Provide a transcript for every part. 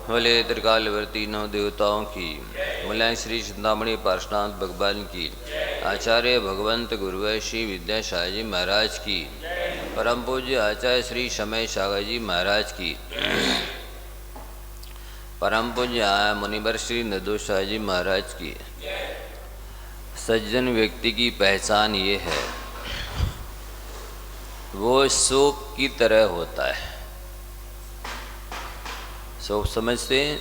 बोले त्रिकालवर्ती नौ देवताओं की, बोले श्री चिंतामणि पार्श्वनाथ भगवान की, आचार्य भगवंत गुरुवर श्री विद्यासागर जी महाराज की, परम पूज्य आचार्य श्री समय सागर जी महाराज की, परम पूज्य मुनिवर श्री नदोषा जी महाराज की। सज्जन व्यक्ति की पहचान ये है, वो सूप की तरह होता है। सूप समझते हैं?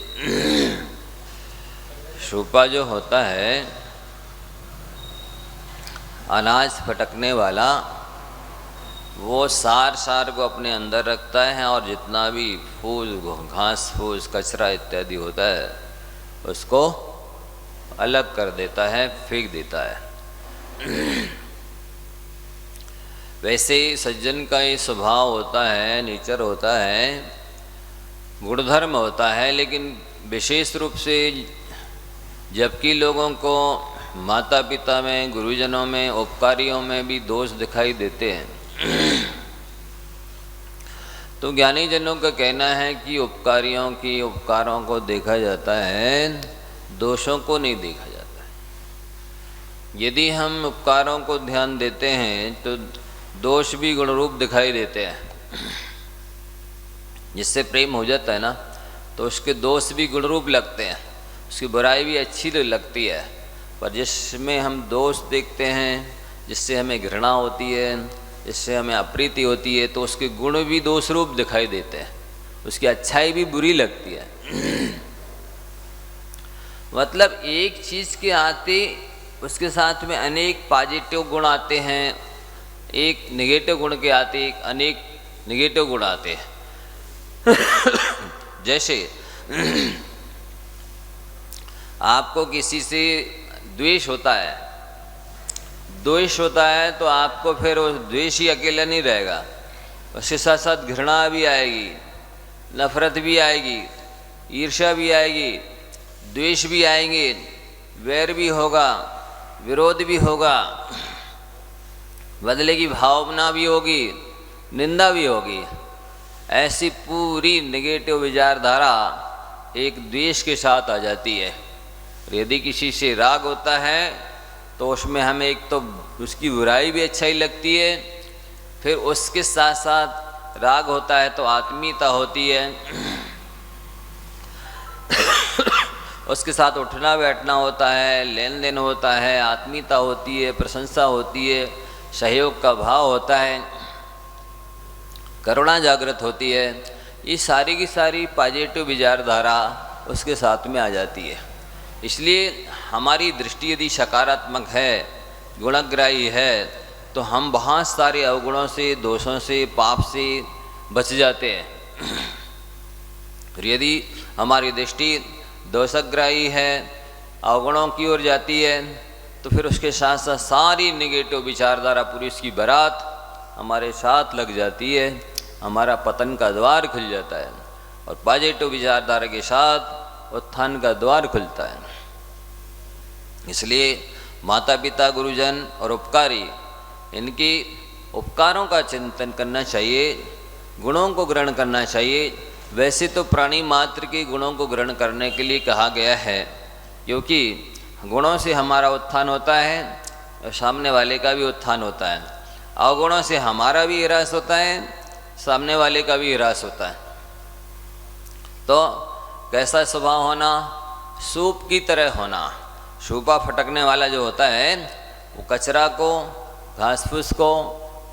सूपा जो होता है अनाज फटकने वाला, वो सार को अपने अंदर रखता है और जितना भी फूस घास फूस कचरा इत्यादि होता है उसको अलग कर देता है, फेंक देता है। वैसे ही सज्जन का ये स्वभाव होता है, नेचर होता है, गुणधर्म होता है। लेकिन विशेष रूप से जबकि लोगों को माता पिता में, गुरुजनों में, उपकारियों में भी दोष दिखाई देते हैं, तो ज्ञानी जनों का कहना है कि उपकारियों की उपकारों को देखा जाता है, दोषों को नहीं देखा जाता है। यदि हम उपकारों को ध्यान देते हैं तो दोष भी गुणरूप दिखाई देते हैं। जिससे प्रेम हो जाता है ना, तो उसके दोष भी गुणरूप लगते हैं, उसकी बुराई भी अच्छी लगती है। पर जिसमें हम दोष देखते हैं, जिससे हमें घृणा होती है, जिससे हमें अप्रीति होती है, तो उसके गुण भी दोष रूप दिखाई देते हैं, उसकी अच्छाई भी बुरी लगती है। मतलब एक चीज़ के आते उसके साथ में अनेक पॉजिटिव गुण आते हैं, एक नेगेटिव गुण के आते एक अनेक नेगेटिव गुण आते हैं। जैसे आपको किसी से द्वेष होता है, द्वेष होता है तो आपको फिर वो द्वेष ही अकेला नहीं रहेगा, उसके साथ साथ घृणा भी आएगी, नफरत भी आएगी, ईर्ष्या भी आएगी, द्वेष भी आएंगे, वैर भी होगा, विरोध भी होगा, बदले की भावना भी होगी, निंदा भी होगी। ऐसी पूरी नेगेटिव विचारधारा एक द्वेष के साथ आ जाती है। यदि किसी से राग होता है तो उसमें हमें एक तो उसकी बुराई भी अच्छा ही लगती है, फिर उसके साथ साथ राग होता है तो आत्मीयता होती है, उसके साथ उठना बैठना होता है, लेन देन होता है, आत्मीयता होती है, प्रशंसा होती है, सहयोग का भाव होता है, करुणा जागृत होती है। ये सारी की सारी पॉजिटिव विचारधारा उसके साथ में आ जाती है। इसलिए हमारी दृष्टि यदि सकारात्मक है, गुणग्राही है, तो हम बहुत सारे अवगुणों से, दोषों से, पाप से बच जाते हैं। और यदि हमारी दृष्टि दोषग्राही है, अवगुणों की ओर जाती है, तो फिर उसके साथ साथ सारी नेगेटिव विचारधारा पूरी उसकी बारात हमारे साथ लग जाती है, हमारा पतन का द्वार खुल जाता है और पॉजिटिव विचारधारा के साथ उत्थान का द्वार खुलता है। इसलिए माता पिता, गुरुजन और उपकारी, इनके उपकारों का चिंतन करना चाहिए, गुणों को ग्रहण करना चाहिए। वैसे तो प्राणी मात्र के गुणों को ग्रहण करने के लिए कहा गया है, क्योंकि गुणों से हमारा उत्थान होता है और सामने वाले का भी उत्थान होता है। अवगुणों से हमारा भी ह्रास होता है, सामने वाले का भी ह्रास होता है। तो कैसा स्वभाव होना? सूप की तरह होना। सूपा फटकने वाला जो होता है वो कचरा को, घास फूस को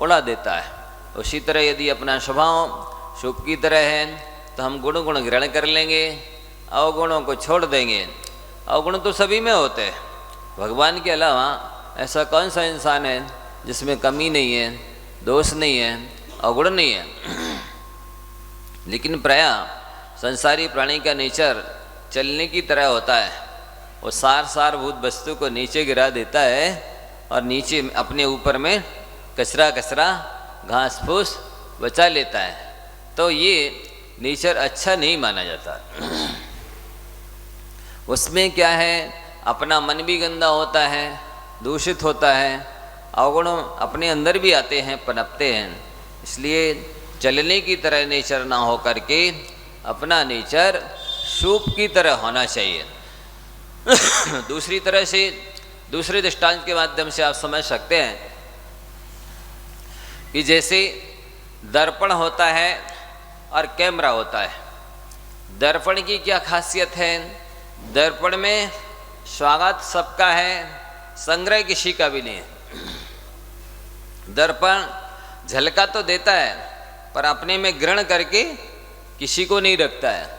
उड़ा देता है। उसी तरह यदि अपना स्वभाव सूप की तरह है तो हम गुण ग्रहण कर लेंगे, अवगुणों को छोड़ देंगे। अवगुण तो सभी में होते हैं, भगवान के अलावा ऐसा कौन सा इंसान है जिसमें कमी नहीं है, दोष नहीं है, अवगुण नहीं है। लेकिन प्रायः संसारी प्राणी का नेचर चलने की तरह होता है, वो सारभूत वस्तु को नीचे गिरा देता है और नीचे अपने ऊपर में कचरा घास फूस बचा लेता है। तो ये नेचर अच्छा नहीं माना जाता। उसमें क्या है, अपना मन भी गंदा होता है, दूषित होता है, अवगुण अपने अंदर भी आते हैं, पनपते हैं। इसलिए चलने की तरह नेचर ना हो करके अपना नेचर सूप की तरह होना चाहिए। दूसरी तरह से, दूसरे दृष्टांत के माध्यम से आप समझ सकते हैं कि जैसे दर्पण होता है और कैमरा होता है। दर्पण की क्या खासियत है? दर्पण में स्वागत सबका है, संग्रह किसी का भी नहीं है। दर्पण झलका तो देता है पर अपने में ग्रहण करके किसी को नहीं रखता है।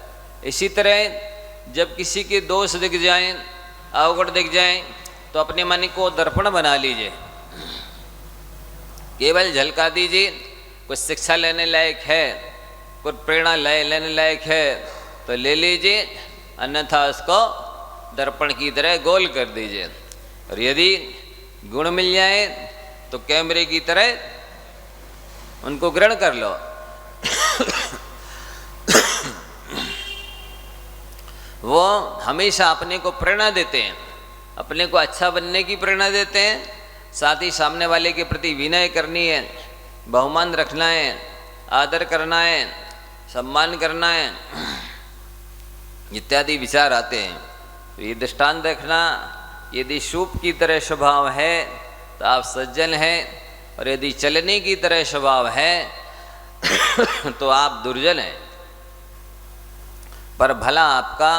इसी तरह जब किसी के दोष दिख जाएं, अवगुण दिख जाएं, तो अपने मन को दर्पण बना लीजिए, केवल झलका दीजिए। कुछ शिक्षा लेने लायक है, कुछ प्रेरणा लेने लायक है तो ले लीजिए, अन्यथा उसको दर्पण की तरह गोल कर दीजिए। और यदि गुण मिल जाए तो कैमरे की तरह उनको ग्रहण कर लो। वो हमेशा अपने को प्रेरणा देते हैं, अपने को अच्छा बनने की प्रेरणा देते हैं, साथ ही सामने वाले के प्रति विनय करनी है, बहुमान रखना है, आदर करना है, सम्मान करना है, इत्यादि विचार आते हैं। तो ये दृष्टांत देखना, यदि सूप की तरह स्वभाव है तो आप सज्जन हैं, और यदि चलने की तरह स्वभाव है तो आप दुर्जन हैं। पर भला आपका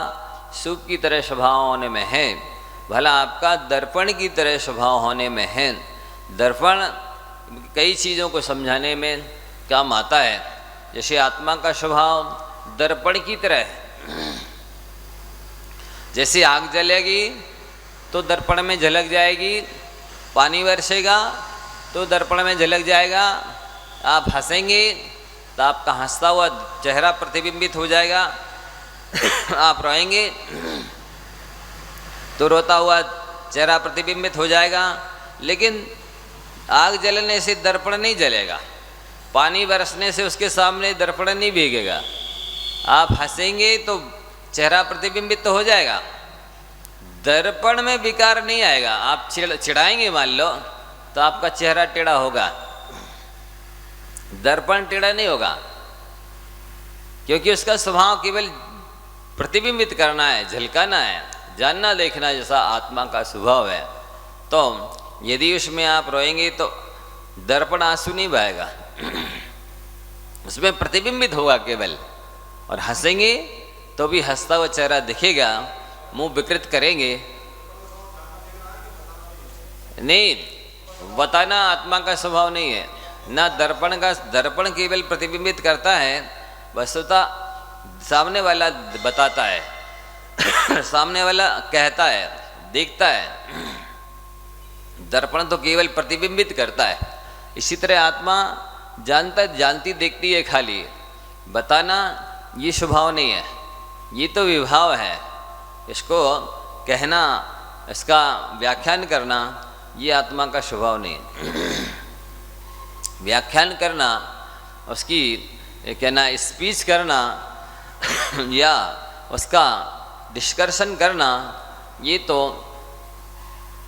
सूप की तरह स्वभाव होने में है, भला आपका दर्पण की तरह स्वभाव होने में है। दर्पण कई चीज़ों को समझाने में काम आता है। जैसे आत्मा का स्वभाव दर्पण की तरह है। जैसे आग जलेगी तो दर्पण में झलक जाएगी, पानी बरसेगा तो दर्पण में झलक जाएगा। आप हंसेंगे तो आपका हंसता हुआ चेहरा प्रतिबिंबित हो जाएगा। आप रोएंगे तो रोता हुआ चेहरा प्रतिबिंबित हो जाएगा। लेकिन आग जलने से दर्पण नहीं जलेगा, पानी बरसने से उसके सामने दर्पण नहीं भीगेगा। आप हंसेंगे तो चेहरा प्रतिबिंबित तो हो जाएगा, दर्पण में विकार नहीं आएगा। आप चिढ़ाएंगे मान लो तो आपका चेहरा टेढ़ा होगा, दर्पण टेढ़ा नहीं होगा, क्योंकि उसका स्वभाव केवल प्रतिबिंबित करना है, झलकाना है, जानना देखना जैसा आत्मा का स्वभाव है। तो यदि उसमें आप रोएंगे तो दर्पण आंसू नहीं बहेगा, उसमें प्रतिबिंबित होगा केवल। और हंसेंगे तो भी हंसता हुआ चेहरा दिखेगा, मुंह विकृत करेंगे नहीं, बताना आत्मा का स्वभाव नहीं है ना। दर्पण का, दर्पण केवल प्रतिबिंबित करता है, वस्तुतः सामने वाला बताता है, सामने वाला कहता है, देखता है। दर्पण तो केवल प्रतिबिंबित करता है। इसी तरह आत्मा जानती देखती है, खाली बताना ये स्वभाव नहीं है, ये तो विभाव है। इसको कहना, इसका व्याख्यान करना, ये आत्मा का स्वभाव नहीं है। व्याख्यान करना, उसकी कहना स्पीच करना या उसका डिस्कशन करना, ये तो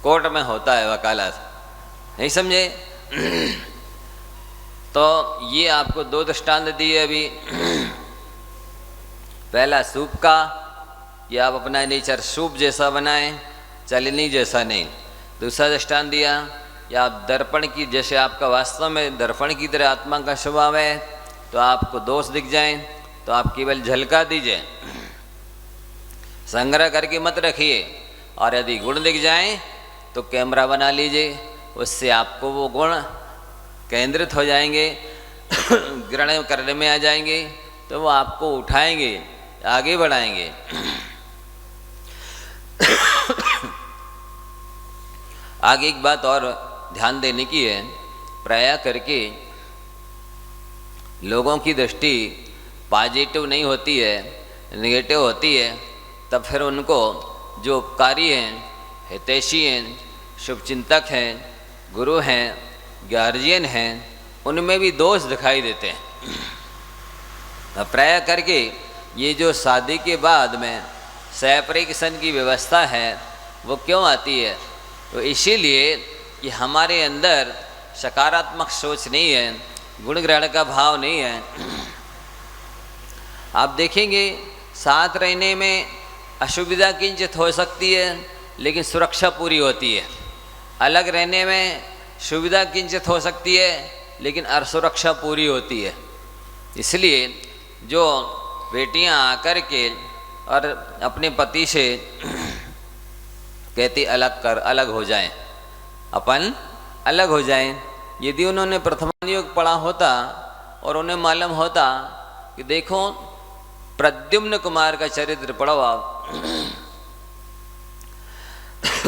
कोर्ट में होता है, वकालत, नहीं समझे? तो ये आपको दो दृष्टांत दिए अभी। पहला सूप का, कि आप अपना नेचर सूप जैसा बनाएं, चलनी जैसा नहीं। दूसरा दृष्टांत दिया कि आप दर्पण की, जैसे आपका वास्तव में दर्पण की तरह आत्मा का स्वभाव है, तो आपको दोष दिख जाएं तो आप केवल झलका दीजिए, संग्रह करके मत रखिए। और यदि गुण दिख जाएं तो कैमरा बना लीजिए, उससे आपको वो गुण केंद्रित हो जाएंगे, ग्रहण करने में आ जाएंगे, तो वो आपको उठाएंगे, आगे बढ़ाएंगे। आगे एक बात और ध्यान देने की है, प्रायः करके लोगों की दृष्टि पॉजिटिव नहीं होती है, नेगेटिव होती है। तब फिर उनको जो उपकारी हैं, हितैषी हैं, शुभचिंतक हैं, गुरु हैं, गार्जियन हैं, उनमें भी दोष दिखाई देते हैं। प्रायः करके ये जो शादी के बाद में सेपरेशन की व्यवस्था है वो क्यों आती है? तो इसीलिए कि हमारे अंदर सकारात्मक सोच नहीं है, गुण ग्रहण का भाव नहीं है। आप देखेंगे साथ रहने में असुविधा किंचित हो सकती है, लेकिन सुरक्षा पूरी होती है। अलग रहने में सुविधा किंचित हो सकती है, लेकिन असुरक्षा पूरी होती है। इसलिए जो बेटियां आकर के और अपने पति से कहती अलग हो जाएं, अपन अलग हो जाएं। यदि उन्होंने प्रथमा योग पढ़ा होता और उन्हें मालूम होता कि देखो प्रद्युम्न कुमार का चरित्र पढ़ो आप,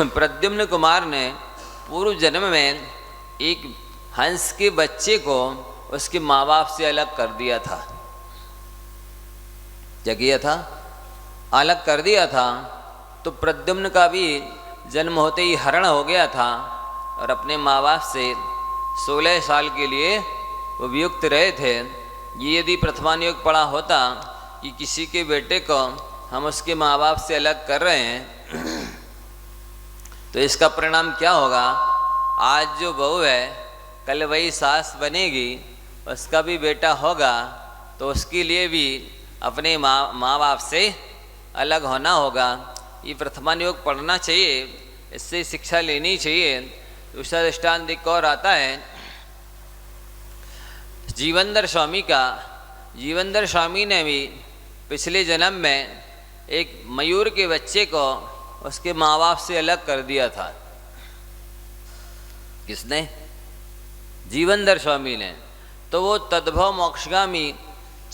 प्रद्युम्न कुमार ने पूर्व जन्म में एक हंस के बच्चे को उसके माँ बाप से अलग कर दिया था। क्या किया था? अलग कर दिया था। तो प्रद्युम्न का भी जन्म होते ही हरण हो गया था और अपने माँ बाप से 16 साल के लिए वो वियुक्त रहे थे। ये यदि प्रथमान योग पढ़ा होता कि किसी के बेटे को हम उसके माँ बाप से अलग कर रहे हैं तो इसका परिणाम क्या होगा? आज जो बहू है कल वही सास बनेगी, उसका भी बेटा होगा, तो उसके लिए भी अपने माँ बाप से अलग होना होगा। ये प्रथमान योग पढ़ना चाहिए, इससे शिक्षा लेनी चाहिए। दूसरा दृष्टांत एक और आता है जीवनधर स्वामी का। जीवनधर स्वामी ने भी पिछले जन्म में एक मयूर के बच्चे को उसके माँ बाप से अलग कर दिया था। किसने? जीवनधर स्वामी ने। तो वो तद्भव मोक्षगामी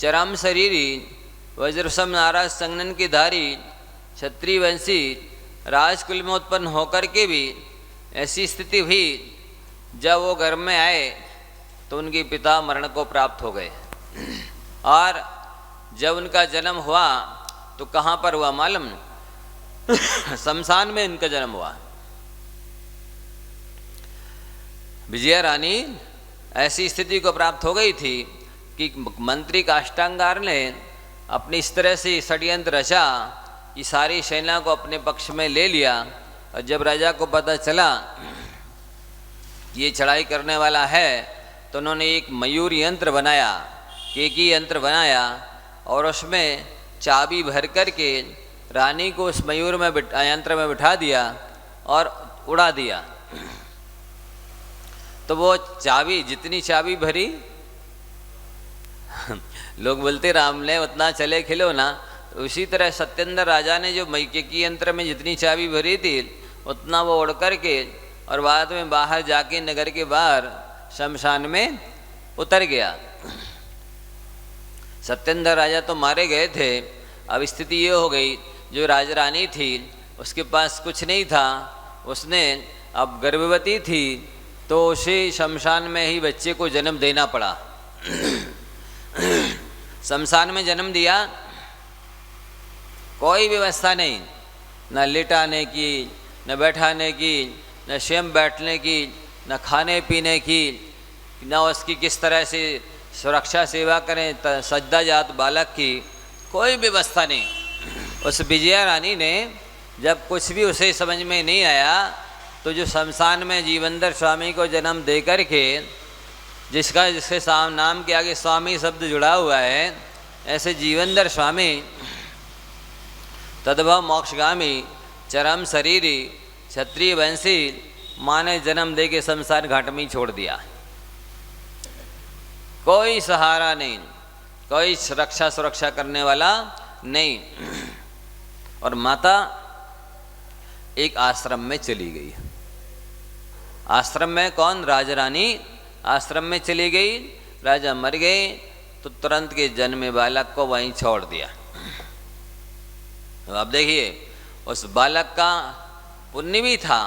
चरम शरीरी वज्रसम नाराज संगनन के धारी क्षत्रिय वंशी राजकुल में उत्पन्न होकर के भी ऐसी स्थिति हुई, जब वो घर में आए तो उनके पिता मरण को प्राप्त हो गए। और जब उनका जन्म हुआ तो कहाँ पर हुआ मालूम? शमशान में इनका जन्म हुआ। विजया रानी ऐसी स्थिति को प्राप्त हो गई थी कि मंत्री काष्टांगार ने अपनी इस तरह से षड्यंत्र रचा कि सारी सेना को अपने पक्ष में ले लिया। और जब राजा को पता चला ये चढ़ाई करने वाला है तो उन्होंने एक मयूर यंत्र बनाया, केकी यंत्र बनाया और उसमें चाबी भर कर के रानी को उस मयूर में यंत्र में बिठा दिया और उड़ा दिया। तो वो चाबी, जितनी चाबी भरी लोग बोलते राम ने उतना चले खिलो ना, तो उसी तरह सत्येंद्र राजा ने जो केकी यंत्र में जितनी चाबी भरी थी उतना वो उड़ कर के और बाद में बाहर जाके नगर के बाहर शमशान में उतर गया। सत्येंद्र राजा तो मारे गए थे। अब स्थिति ये हो गई, जो राजरानी थी उसके पास कुछ नहीं था, उसने अब गर्भवती थी तो उसे शमशान में ही बच्चे को जन्म देना पड़ा। शमशान में जन्म दिया, कोई व्यवस्था नहीं, न लेटाने की, न बैठाने की, न स्वयं बैठने की, न खाने पीने की, न उसकी किस तरह से सुरक्षा सेवा करें सज्जाजात बालक की, कोई व्यवस्था नहीं। उस विजया रानी ने जब कुछ भी उसे समझ में नहीं आया तो जो शमशान में जीवनधर स्वामी को जन्म दे कर के, जिसके नाम के आगे स्वामी शब्द जुड़ा हुआ है, ऐसे जीवनधर स्वामी तद्भव मोक्षगामी चरम शरीरी क्षत्रिय वंशी माँ ने जन्म दे के शमशान घाट में ही छोड़ दिया। कोई सहारा नहीं, कोई सुरक्षा करने वाला नहीं। और माता एक आश्रम में चली गई। आश्रम में कौन? राजरानी आश्रम में चली गई। राजा मर गए तो तुरंत के जन्मे बालक को वहीं छोड़ दिया। अब देखिए, उस बालक का पुण्य भी था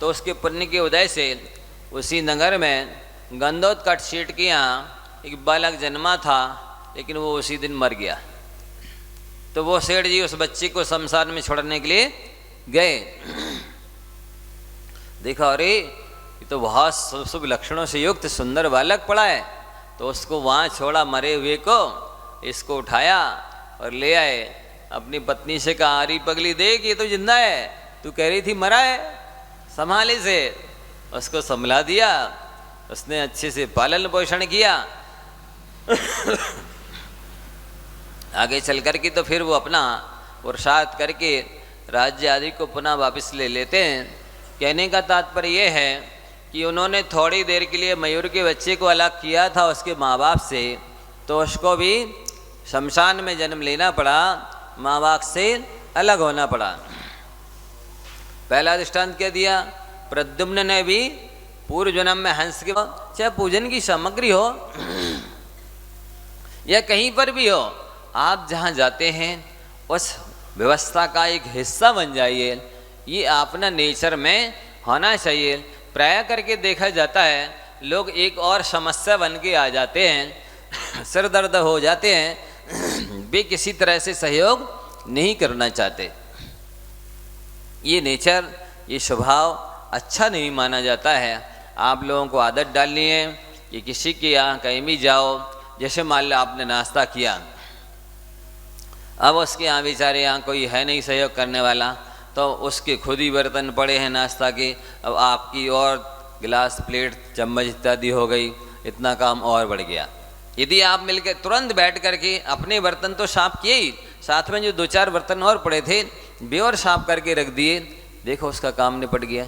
तो उसके पुण्य के उदय से उसी नगर में गंधोत्कट सेठ के यहाँ एक बालक जन्मा था, लेकिन वो उसी दिन मर गया। तो वो सेठ जी उस बच्चे को शमशान में छोड़ने के लिए गए। देखा, अरे ये तो बहुत शुभ लक्षणों से युक्त सुंदर बालक पड़ा है, तो उसको वहाँ छोड़ा मरे हुए को, इसको उठाया और ले आए। अपनी पत्नी से कहा, अरे पगली देख, ये तो जिंदा है, तू कह रही थी मरा है, संभाले से। उसको संभला दिया, उसने अच्छे से पालन पोषण किया। आगे चल कर के तो फिर वो अपना पुरुषार्थ करके राज्य आदि को पुनः वापस ले लेते हैं। कहने का तात्पर्य ये है कि उन्होंने थोड़ी देर के लिए मयूर के बच्चे को अलग किया था उसके माँ बाप से, तो उसको भी शमशान में जन्म लेना पड़ा, माँ बाप से अलग होना पड़ा। पहला दृष्टांत क्या दिया, प्रद्युम्न ने भी पूर्व जन्म में हंस के, चाहे पूजन की सामग्री हो या कहीं पर भी हो, आप जहाँ जाते हैं उस व्यवस्था का एक हिस्सा बन जाइए। ये अपना नेचर में होना चाहिए। प्राय करके देखा जाता है लोग एक और समस्या बन के आ जाते हैं, सिर दर्द हो जाते हैं, वे किसी तरह से सहयोग नहीं करना चाहते। ये नेचर, ये स्वभाव अच्छा नहीं माना जाता है। आप लोगों को आदत डालनी है कि किसी के यहाँ कहीं भी जाओ, जैसे मान लो आपने नाश्ता किया, अब उसके यहाँ बेचारे यहाँ कोई है नहीं सहयोग करने वाला, तो उसके खुद ही बर्तन पड़े हैं नाश्ता के, अब आपकी और गिलास प्लेट चम्मच इत्यादि हो गई, इतना काम और बढ़ गया। यदि आप मिलकर तुरंत बैठ करके अपने बर्तन तो साफ किए ही, साथ में जो दो चार बर्तन और पड़े थे वे और साफ करके रख दिए, देखो उसका काम निपट गया।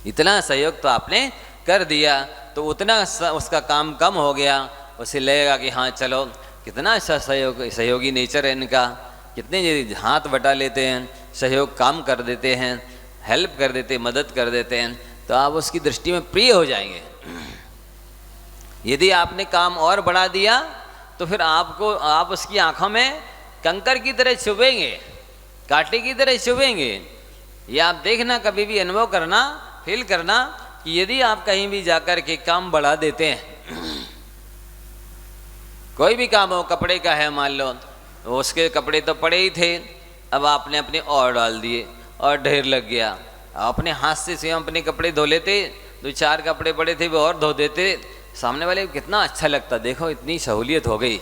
इतना सहयोग तो आपने कर दिया तो उतना उसका काम कम हो गया। उसे लगेगा कि हाँ चलो कितना अच्छा सहयोगी नेचर है इनका, कितने हाथ बटा लेते हैं, सहयोग काम कर देते हैं, हेल्प कर देते हैं, मदद कर देते हैं, तो आप उसकी दृष्टि में प्रिय हो जाएंगे। यदि आपने काम और बढ़ा दिया तो फिर आप उसकी आंखों में कंकर की तरह चुभेंगे, कांटे की तरह चुभेंगे। ये आप देखना, कभी भी अनुभव करना, फील करना कि यदि आप कहीं भी जाकर के काम बढ़ा देते हैं, कोई भी काम हो, कपड़े का है मान लो, उसके कपड़े तो पड़े ही थे, अब आपने अपने और डाल दिए और ढेर लग गया। अपने हाथ से स्वयं अपने कपड़े धो लेते, दो चार कपड़े पड़े थे वो और धो देते, सामने वाले को कितना अच्छा लगता, देखो इतनी सहूलियत हो गई,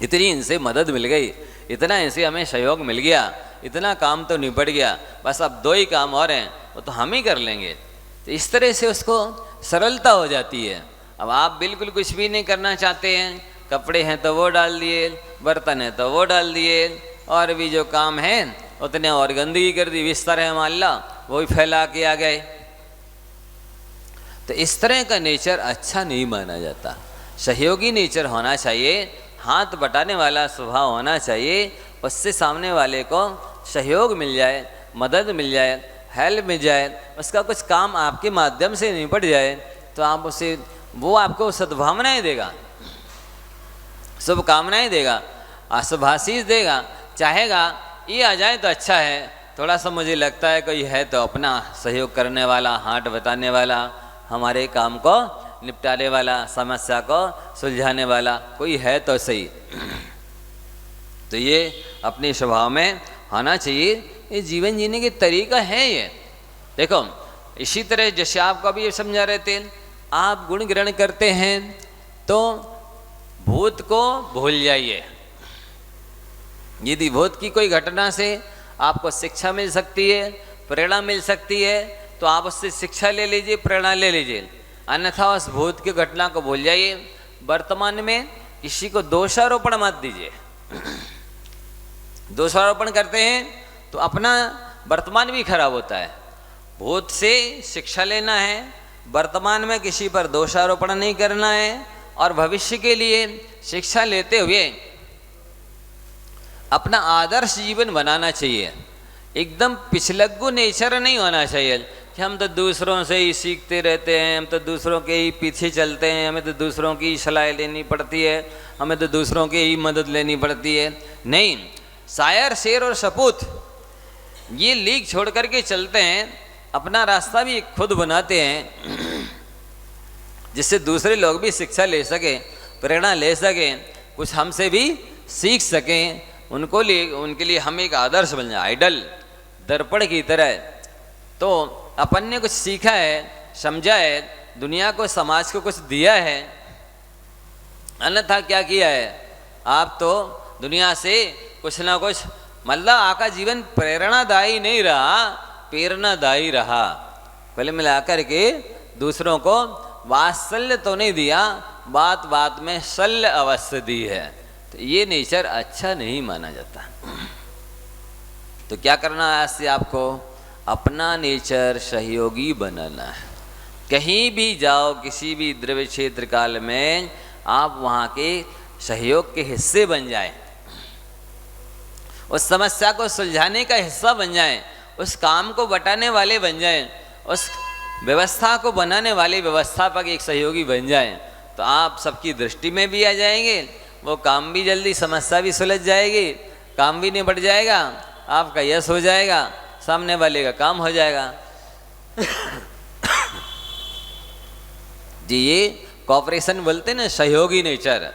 इतनी इनसे मदद मिल गई, इतना इनसे हमें सहयोग मिल गया, इतना काम तो निपट गया, बस अब दो ही काम और हैं वो तो हम ही कर लेंगे। तो इस तरह से उसको सरलता हो जाती है। अब आप बिल्कुल कुछ भी नहीं करना चाहते हैं, कपड़े हैं तो वो डाल दिए, बर्तन है तो वो डाल दिए, और भी जो काम है उतने और गंदगी कर दी, बिस्तर है मान ला वो भी फैला के आ गए। तो इस तरह का नेचर अच्छा नहीं माना जाता। सहयोगी नेचर होना चाहिए, हाथ बटाने वाला स्वभाव होना चाहिए, उससे सामने वाले को सहयोग मिल जाए, मदद मिल जाए, हेल्प मिल जाए, उसका कुछ काम आपके माध्यम से निपट जाए, तो आप उसे, वो आपको सद्भावनाएं देगा, शुभकामनाएं देगा, आशीष देगा, चाहेगा ये आ जाए तो अच्छा है, थोड़ा सा मुझे लगता है कोई है तो अपना सहयोग करने वाला, हाथ बताने वाला, हमारे काम को निपटाने वाला, समस्या को सुलझाने वाला कोई है तो सही। तो ये अपने स्वभाव में होना चाहिए, ये जीवन जीने के तरीका है ये। देखो इसी तरह जैसे आपको अभी ये समझा रहे थे, आप गुण ग्रहण करते हैं तो भूत को भूल जाइए। यदि भूत की कोई घटना से आपको शिक्षा मिल सकती है, प्रेरणा मिल सकती है, तो आप उससे शिक्षा ले लीजिए, प्रेरणा ले लीजिए, अन्यथा उस भूत की घटना को भूल जाइए। वर्तमान में किसी को दोषारोपण मत दीजिए। दोषारोपण करते हैं तो अपना वर्तमान भी खराब होता है। भूत से शिक्षा लेना है, वर्तमान में किसी पर दोषारोपण नहीं करना है, और भविष्य के लिए शिक्षा लेते हुए अपना आदर्श जीवन बनाना चाहिए। एकदम पिछलग्गू नेचर नहीं होना चाहिए कि हम तो दूसरों से ही सीखते रहते हैं, हम तो दूसरों के ही पीछे चलते हैं, हमें तो दूसरों की सलाह लेनी पड़ती है, हमें तो दूसरों की ही मदद लेनी पड़ती है। नहीं, शायर, शेर और सपूत ये लीक छोड़ करके चलते हैं, अपना रास्ता भी खुद बनाते हैं, जिससे दूसरे लोग भी शिक्षा ले सकें, प्रेरणा ले सकें, कुछ हमसे भी सीख सकें। उनके लिए हम एक आदर्श बन जाए, आइडल, दर्पण की तरह। तो अपन ने कुछ सीखा है, समझा है, दुनिया को, समाज को कुछ दिया है, अन्यथा क्या किया है, आप तो दुनिया से कुछ ना कुछ, मतलब आपका जीवन प्रेरणादायी नहीं रहा, प्रेरणादायी रहा। पहले मिलाकर के दूसरों को वात्सल्य तो नहीं दिया, बात बात में शल्य अवस्था दी है, तो ये नेचर अच्छा नहीं माना जाता। तो क्या करना है, आज से आपको अपना नेचर सहयोगी बनाना है। कहीं भी जाओ, किसी भी द्रव्य क्षेत्र काल में, आप वहाँ के सहयोग के हिस्से बन जाएं, उस समस्या को सुलझाने का हिस्सा बन जाएं, उस काम को बटाने वाले बन जाएं, उस व्यवस्था को बनाने वाले व्यवस्थापक एक सहयोगी बन जाएं, तो आप सबकी दृष्टि में भी आ जाएंगे, वो काम भी जल्दी, समस्या भी सुलझ जाएगी, काम भी निपट जाएगा, आपका यश हो जाएगा, सामने वाले का काम हो जाएगा। जी, ये कॉपरेशन बोलते ना, सहयोगी नेचर,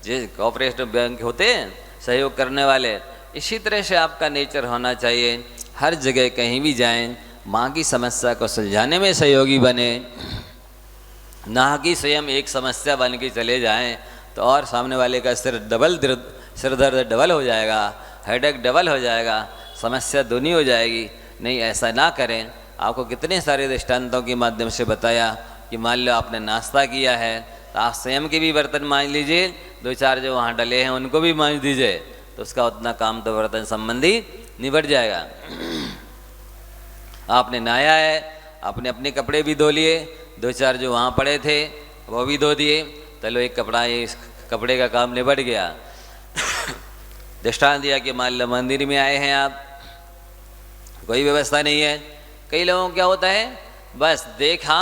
जो कॉपरेटिव बैंक होते हैं सहयोग करने वाले, इसी तरह से आपका नेचर होना चाहिए। हर जगह कहीं भी जाएं, माँ की समस्या को सुलझाने में सहयोगी बने, ना कि स्वयं एक समस्या बन के चले जाएं, तो और सामने वाले का सिर दर्द डबल हो जाएगा, हेडेक डबल हो जाएगा, समस्या दूनी हो जाएगी। नहीं, ऐसा ना करें। आपको कितने सारे दृष्टांतों के माध्यम से बताया कि मान लो आपने नाश्ता किया है, तो आप स्वयं के भी बर्तन मांज लीजिए, दो चार जो वहाँ डले हैं उनको भी मांज दीजिए, तो उसका उतना काम तो बर्तन संबंधी निबट जाएगा। आपने नहाया है, आपने अपने कपड़े भी धो लिए, दो चार जो वहाँ पड़े थे वो भी धो दिए, चलो एक कपड़ा, इस कपड़े का काम निबट गया। दृष्टांत दिया कि मान लो मंदिर में आए हैं आप, कोई व्यवस्था नहीं है। कई लोगों को क्या होता है, बस देखा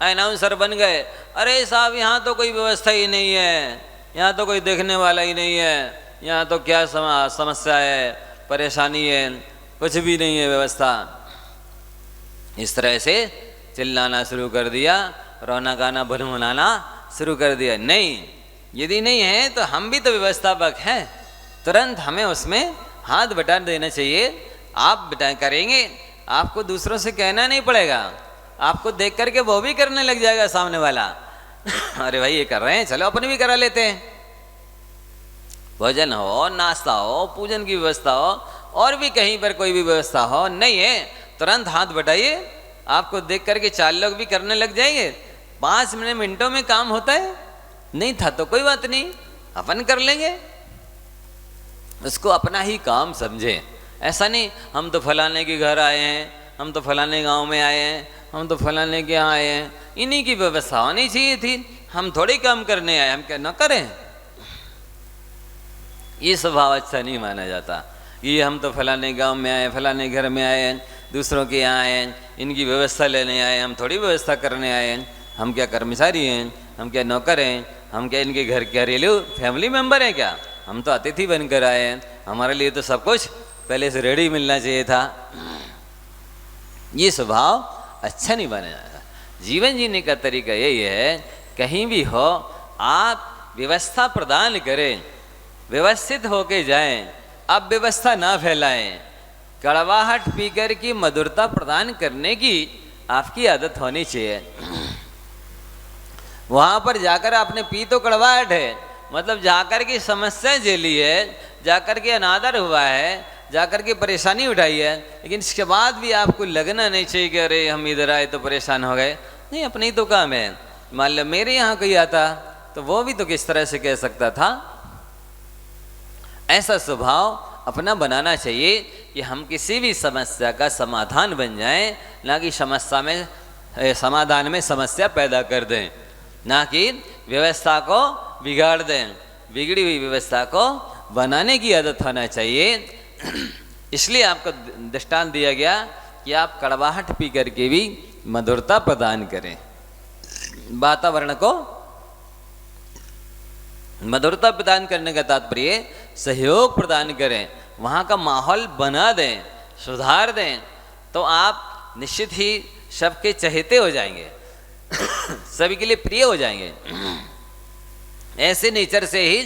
अनाउंसर बन गए, अरे साहब यहाँ तो कोई व्यवस्था ही नहीं है, यहाँ तो कोई देखने वाला ही नहीं है, यहाँ तो क्या समस्या है, परेशानी है, कुछ भी नहीं है व्यवस्था। इस तरह से चिल्लाना शुरू कर दिया, रोना गाना भनभनाना शुरू कर दिया। नहीं, यदि नहीं है तो हम भी तो व्यवस्थापक हैं, तुरंत हमें उसमें हाथ बटा देना चाहिए। आप बटा करेंगे, आपको दूसरों से कहना नहीं पड़ेगा, आपको देख करके वो भी करने लग जाएगा सामने वाला। अरे भाई ये कर रहे हैं, चलो अपन भी करा लेते हैं। भोजन हो, नाश्ता हो, पूजन की व्यवस्था हो, और भी कहीं पर कोई भी व्यवस्था हो, नहीं है तुरंत हाथ बटाइए, आपको देख करके चार लोग भी करने लग जाएंगे। 5 मिनटों में काम होता है, नहीं था तो कोई बात नहीं, अपन कर लेंगे। उसको अपना ही काम समझे। ऐसा नहीं हम तो फलाने के घर आए हैं, हम तो फलाने गांव में आए हैं, हम तो फलाने के यहाँ आए हैं, इन्हीं की व्यवस्था होनी चाहिए थी, हम थोड़ी काम करने आए, हम क्या न करें। ये स्वभाव अच्छा नहीं माना जाता। ये हम तो फलाने गांव में आए, फलाने घर में आए हैं, दूसरों के यहाँ आए हैं, इनकी व्यवस्था लेने आए, हम थोड़ी व्यवस्था करने आए हैं। हम क्या कर्मचारी हैं, हम क्या नौकर हैं, हम क्या इनके घर के घरेलू फैमिली मेम्बर हैं क्या? हम तो अतिथि बनकर आए हैं, हमारे लिए तो सब कुछ पहले से रेडी मिलना चाहिए था। ये स्वभाव अच्छा नहीं बना जाता। जीवन जीने का तरीका यही है, कहीं भी हो आप व्यवस्था प्रदान करें, व्यवस्थित होके जाएं, अब व्यवस्था ना फैलाएं। कड़वाहट पीकर की मधुरता प्रदान करने की आपकी आदत होनी चाहिए। वहाँ पर जाकर आपने पी तो कड़वाहट है, मतलब जाकर की समस्या झेली है, जाकर के अनादर हुआ है, जाकर के परेशानी उठाई है, लेकिन इसके बाद भी आपको लगना नहीं चाहिए कि अरे हम इधर आए तो परेशान हो गए। नहीं, अपने ही तो काम है। मान लो मेरे यहाँ कोई आता तो वो भी तो किस तरह से कह सकता था। ऐसा स्वभाव अपना बनाना चाहिए कि हम किसी भी समस्या का समाधान बन जाएं, ना कि समाधान में समस्या पैदा कर दें, ना कि व्यवस्था को बिगाड़ दें। बिगड़ी हुई व्यवस्था को बनाने की आदत होना चाहिए। इसलिए आपको दृष्टांत दिया गया कि आप कड़वाहट पी करके भी मधुरता प्रदान करें, वातावरण को मधुरता प्रदान करने का तात्पर्य सहयोग प्रदान करें, वहाँ का माहौल बना दें, सुधार दें, तो आप निश्चित ही सबके चहेते हो जाएंगे, सभी के लिए प्रिय हो जाएंगे। ऐसे नेचर से ही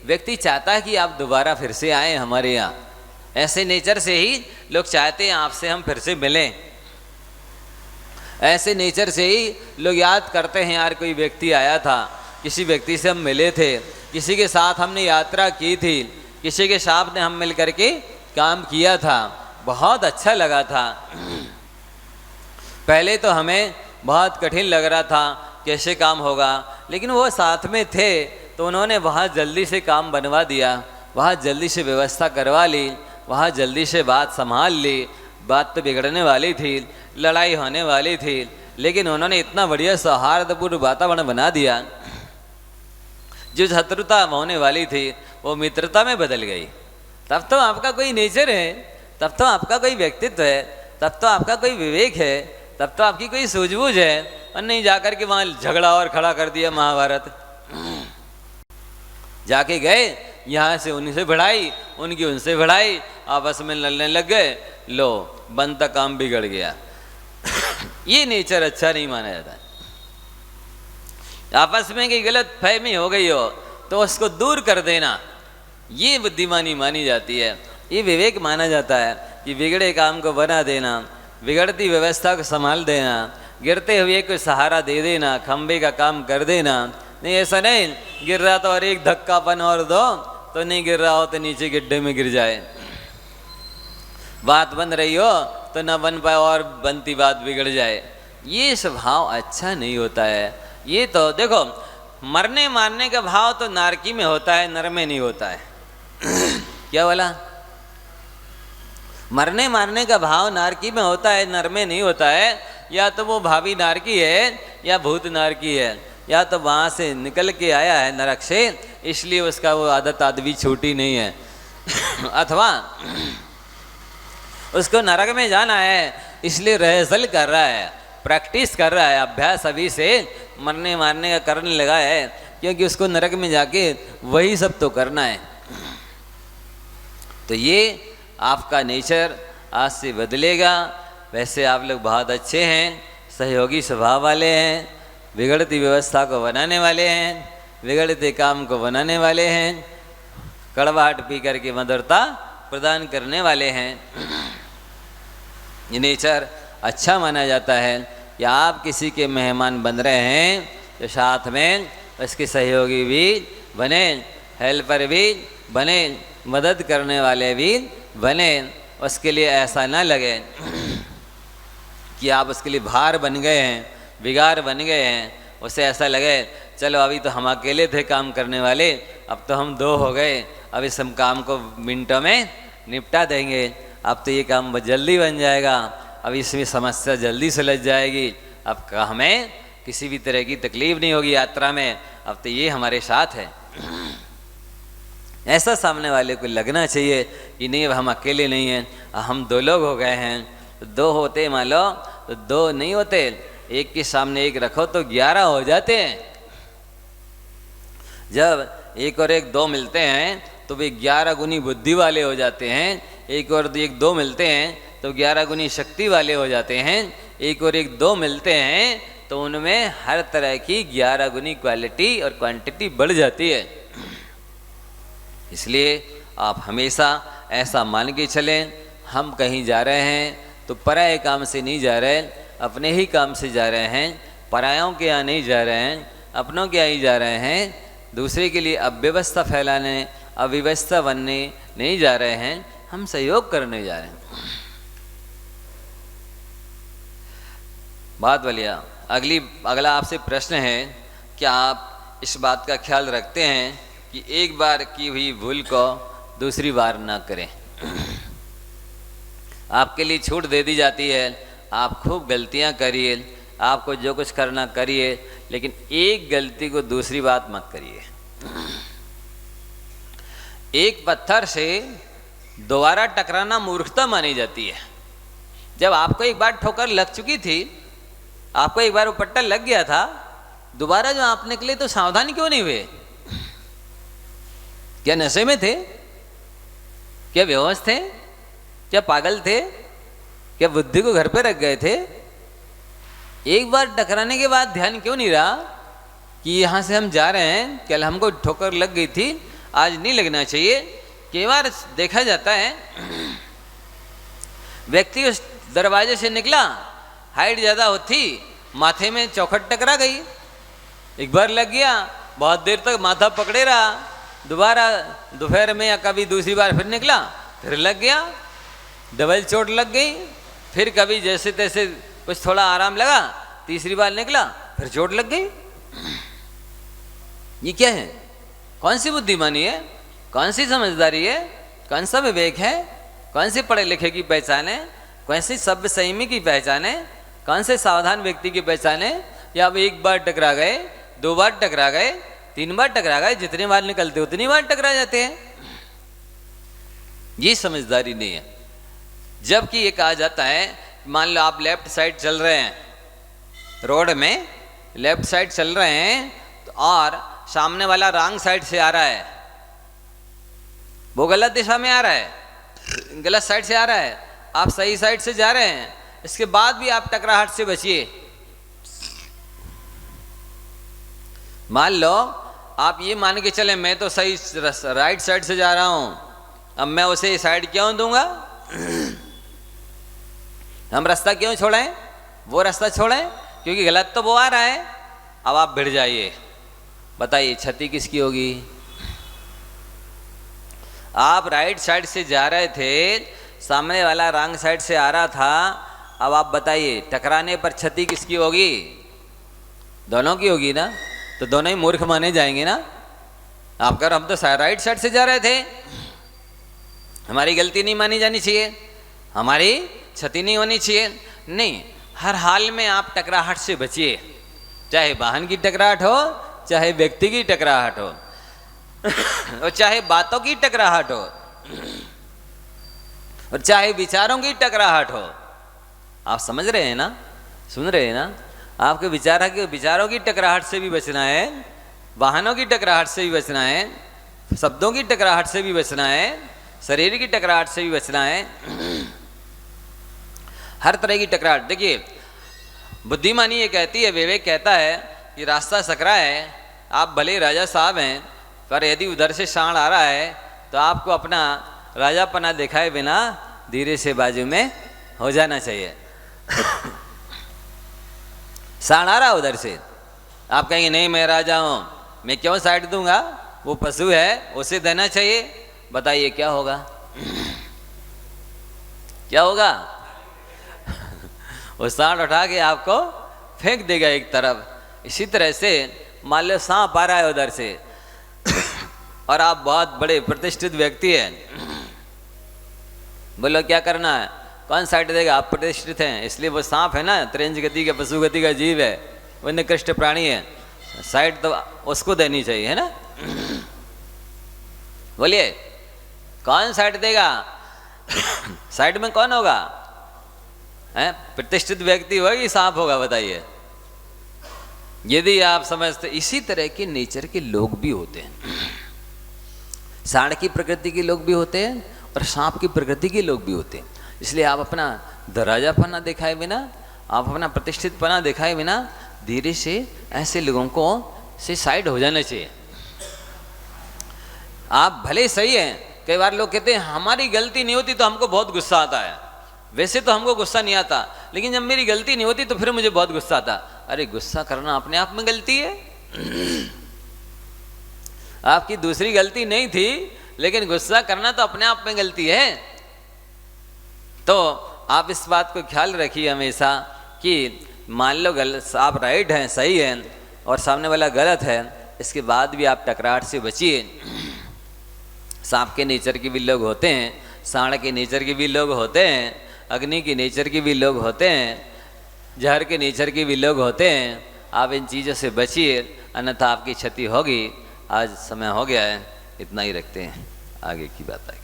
व्यक्ति चाहता है कि आप दोबारा फिर से आए हमारे यहाँ। ऐसे नेचर से ही लोग चाहते हैं आपसे हम फिर से मिलें। ऐसे नेचर से ही लोग याद करते हैं, यार कोई व्यक्ति आया था, किसी व्यक्ति से हम मिले थे, किसी के साथ हमने यात्रा की थी, किसी के साथ ने हम मिल करके काम किया था, बहुत अच्छा लगा था। पहले तो हमें बहुत कठिन लग रहा था, कैसे काम होगा, लेकिन वो साथ में थे तो उन्होंने वहाँ जल्दी से काम बनवा दिया, वहाँ जल्दी से व्यवस्था करवा ली, वहाँ जल्दी से बात संभाल ली। बात तो बिगड़ने वाली थी, लड़ाई होने वाली थी, लेकिन उन्होंने इतना बढ़िया सौहार्दपूर्ण वातावरण बना दिया, जो शत्रुता होने वाली थी वो मित्रता में बदल गई। तब तो आपका कोई नेचर है, तब तो आपका कोई व्यक्तित्व है, तब तो आपका कोई विवेक है, तब तो आपकी कोई सूझबूझ है, और नहीं जाकर के वहाँ झगड़ा और खड़ा कर दिया महाभारत। जाके गए यहाँ से उनसे बढ़ाई, उनकी उनसे बढ़ाई, आपस में लड़ने लग गए, लो बनता काम बिगड़ गया। ये नेचर अच्छा नहीं माना जाता है। आपस में कोई गलत फहमी हो गई हो तो उसको दूर कर देना, ये बुद्धिमानी मानी जाती है, ये विवेक माना जाता है कि बिगड़े काम को बना देना, बिगड़ती व्यवस्था को संभाल देना, गिरते हुए को सहारा दे देना, खंबे का काम कर देना। नहीं ऐसा नहीं, गिर रहा तो और एक धक्कापन और दो तो नहीं गिर रहा हो तो नीचे गड्ढे में गिर जाए। बात बन रही हो तो ना बन पाए और बनती बात बिगड़ जाए। ये स्वभाव अच्छा नहीं होता है। ये तो देखो, मरने मारने का भाव तो नारकी में होता है, नर में नहीं होता है। क्या बोला? मरने मारने का भाव नारकी में होता है, नर में नहीं होता है। या तो वो भावी नारकी है या भूत नारकी है, या तो वहाँ से निकल के आया है नरक से, इसलिए उसका वो आदत आदमी छूटी नहीं है। अथवा उसको नरक में जाना है इसलिए रिहर्सल कर रहा है, प्रैक्टिस कर रहा है, अभ्यास अभी से मरने मारने का करने लगा है, क्योंकि उसको नरक में जाके वही सब तो करना है। तो ये आपका नेचर आज से बदलेगा। वैसे आप लोग बहुत अच्छे हैं, सहयोगी स्वभाव वाले हैं, बिगड़ती व्यवस्था को बनाने वाले हैं, बिगड़ते काम को बनाने वाले हैं, कड़वाहट पी करके मधुरता प्रदान करने वाले हैं। ये नेचर अच्छा माना जाता है। या आप किसी के मेहमान बन रहे हैं तो साथ में उसके सहयोगी भी बने, हेल्पर भी बने, मदद करने वाले भी बने। उसके लिए ऐसा ना लगे कि आप उसके लिए भार बन गए हैं, बिगाड़ बन गए हैं। उसे ऐसा लगे चलो अभी तो हम अकेले थे काम करने वाले, अब तो हम दो हो गए, अब इस हम काम को मिनटों में निपटा देंगे, अब तो ये काम जल्दी बन जाएगा, अब इसमें समस्या जल्दी सुलझ जाएगी, अब हमें किसी भी तरह की तकलीफ नहीं होगी यात्रा में, अब तो ये हमारे साथ है। ऐसा सामने वाले को लगना चाहिए कि नहीं अब हम अकेले नहीं हैं, हम दो लोग हो गए हैं। तो दो होते मान लो तो दो नहीं होते, एक के सामने एक रखो तो 11 हो जाते हैं। जब एक और एक दो मिलते हैं तो वे 11 गुनी बुद्धि वाले हो जाते हैं। एक और एक दो मिलते हैं तो 11 गुनी शक्ति वाले हो जाते हैं। एक और एक दो मिलते हैं तो उनमें हर तरह की 11 गुनी क्वालिटी और क्वांटिटी बढ़ जाती है। इसलिए आप हमेशा ऐसा मान के चलें, हम कहीं जा रहे हैं तो पराये काम से नहीं जा रहे, अपने ही काम से जा रहे हैं, परायों के यहाँ नहीं जा रहे हैं, अपनों के यहाँ ही जा रहे हैं। दूसरे के लिए अव्यवस्था फैलाने, अव्यवस्था बनने नहीं जा रहे हैं, हम सहयोग करने जा रहे हैं। बहुत बढ़िया। अगला आपसे प्रश्न है, क्या आप इस बात का ख्याल रखते हैं कि एक बार की हुई भूल को दूसरी बार ना करें? आपके लिए छूट दे दी जाती है, आप खूब गलतियां करिए, आपको जो कुछ करना करिए, लेकिन एक गलती को दूसरी बात मत करिए। एक पत्थर से दोबारा टकराना मूर्खता मानी जाती है। जब आपको एक बार ठोकर लग चुकी थी, आपको एक बार वो पट्टा लग गया था, दोबारा जो आप निकले तो सावधान क्यों नहीं हुए? क्या नशे में थे? क्या बेहोश थे? क्या पागल थे? क्या बुद्धि को घर पे रख गए थे? एक बार टकराने के बाद ध्यान क्यों नहीं रहा कि यहाँ से हम जा रहे हैं, कल हमको ठोकर लग गई थी, आज नहीं लगना चाहिए। कई बार देखा जाता है व्यक्ति उस दरवाजे से निकला, हाइट ज़्यादा होती, माथे में चौखट टकरा गई, एक बार लग गया, बहुत देर तक माथा पकड़े रहा, दोबारा दोपहर में या कभी दूसरी बार फिर निकला, फिर लग गया, डबल चोट लग गई, फिर कभी जैसे तैसे कुछ थोड़ा आराम लगा, तीसरी बार निकला, फिर चोट लग गई। ये क्या है? कौन सी बुद्धिमानी है? कौन सी समझदारी है? कौन सा विवेक है? कौन से पढ़े लिखे की पहचान है? कौन सी सभ्य संयमी की पहचान है? कौन से सावधान व्यक्ति की पहचान है? या अब एक बार टकरा गए, 2 बार टकरा गए, 3 बार टकरा गए, जितनी बार निकलते उतनी बार टकरा जाते हैं। ये समझदारी नहीं है। जबकि ये कहा जाता है, मान लो आप लेफ्ट साइड चल रहे हैं, रोड में लेफ्ट साइड चल रहे हैं तो और सामने वाला रॉन्ग साइड से आ रहा है, वो गलत दिशा में आ रहा है, गलत साइड से आ रहा है, आप सही साइड से जा रहे हैं, इसके बाद भी आप टकराहट से बचिए। मान लो आप ये मान के चले मैं तो सही राइट साइड से जा रहा हूं, अब मैं उसे साइड क्यों दूंगा? हम रास्ता क्यों छोड़ें? वो रास्ता छोड़ें क्योंकि गलत तो वो आ रहा है। अब आप भिड़ जाइए, बताइए क्षति किसकी होगी? आप राइट साइड से जा रहे थे, सामने वाला रॉन्ग साइड से आ रहा था, अब आप बताइए टकराने पर क्षति किसकी होगी? दोनों की होगी ना, तो दोनों ही मूर्ख माने जाएंगे ना। आप कर हम तो राइट साइड से जा रहे थे, हमारी गलती नहीं मानी जानी चाहिए, हमारी क्षति नहीं होनी चाहिए। नहीं, हर हाल में आप टकराहट से बचिए, चाहे वाहन की टकराहट हो, चाहे व्यक्ति की टकराहट हो और चाहे बातों की टकराहट हो और चाहे विचारों की टकराहट हो। आप समझ रहे हैं ना, सुन रहे हैं ना? आपके विचारों की टकराहट से भी बचना है, वाहनों की टकराहट से भी बचना है, शब्दों की टकराहट से भी बचना है, शरीर की टकराहट से भी बचना है, हर तरह की टकराहट। देखिए बुद्धिमानी ये कहती है, विवेक कहता है कि रास्ता सकरा है, आप भले राजा साहब हैं, पर यदि उधर से सांड आ रहा है तो आपको अपना राजापना दिखाए बिना धीरे से बाजू में हो जाना चाहिए। सांड आ रहा उधर से, आप कहेंगे नहीं मैं राजा हूं, मैं क्यों साइड दूंगा, वो पशु है उसे देना चाहिए। बताइए क्या होगा? क्या होगा? वो सांड उठा के आपको फेंक देगा एक तरफ। इसी तरह से मान लो सांप आ रहा है उधर से और आप बहुत बड़े प्रतिष्ठित व्यक्ति हैं, बोलो क्या करना है? कौन साइड देगा? आप प्रतिष्ठित हैं इसलिए, वो सांप है ना, त्रिंज गति का पशु गति का जीव है, वो निकृष्ट प्राणी है, साइड तो उसको देनी चाहिए, है ना? बोलिए कौन साइड देगा? साइड में कौन होगा? है प्रतिष्ठित व्यक्ति होगा कि सांप होगा? बताइए। यदि आप समझते, इसी तरह के नेचर के लोग भी होते हैं, सांड की प्रकृति के लोग भी होते हैं और सांप की प्रकृति के लोग भी होते हैं। इसलिए आप अपना दराजापना दिखाए बिना, आप अपना प्रतिष्ठितपना दिखाए बिना धीरे से ऐसे लोगों को से साइड हो जाना चाहिए। आप भले सही हैं, कई बार लोग कहते हैं हमारी गलती नहीं होती तो हमको बहुत गुस्सा आता है, वैसे तो हमको गुस्सा नहीं आता, लेकिन जब मेरी गलती नहीं होती तो फिर मुझे बहुत गुस्सा आता। अरे गुस्सा करना अपने आप में गलती है, आपकी दूसरी गलती नहीं थी, लेकिन गुस्सा करना तो अपने आप में गलती है। तो आप इस बात को ख्याल रखिए हमेशा कि मान लो गलत, आप राइट हैं, सही हैं और सामने वाला गलत है, इसके बाद भी आप टकराहट से बचिए। सांप के नेचर के भी लोग होते हैं, सांड के नेचर के भी लोग होते हैं, अग्नि के नेचर के भी लोग होते हैं, जहर के नेचर के भी लोग होते हैं। आप इन चीज़ों से बचिए, अन्यथा आपकी क्षति होगी। आज समय हो गया है, इतना ही रखते हैं, आगे की बात करें।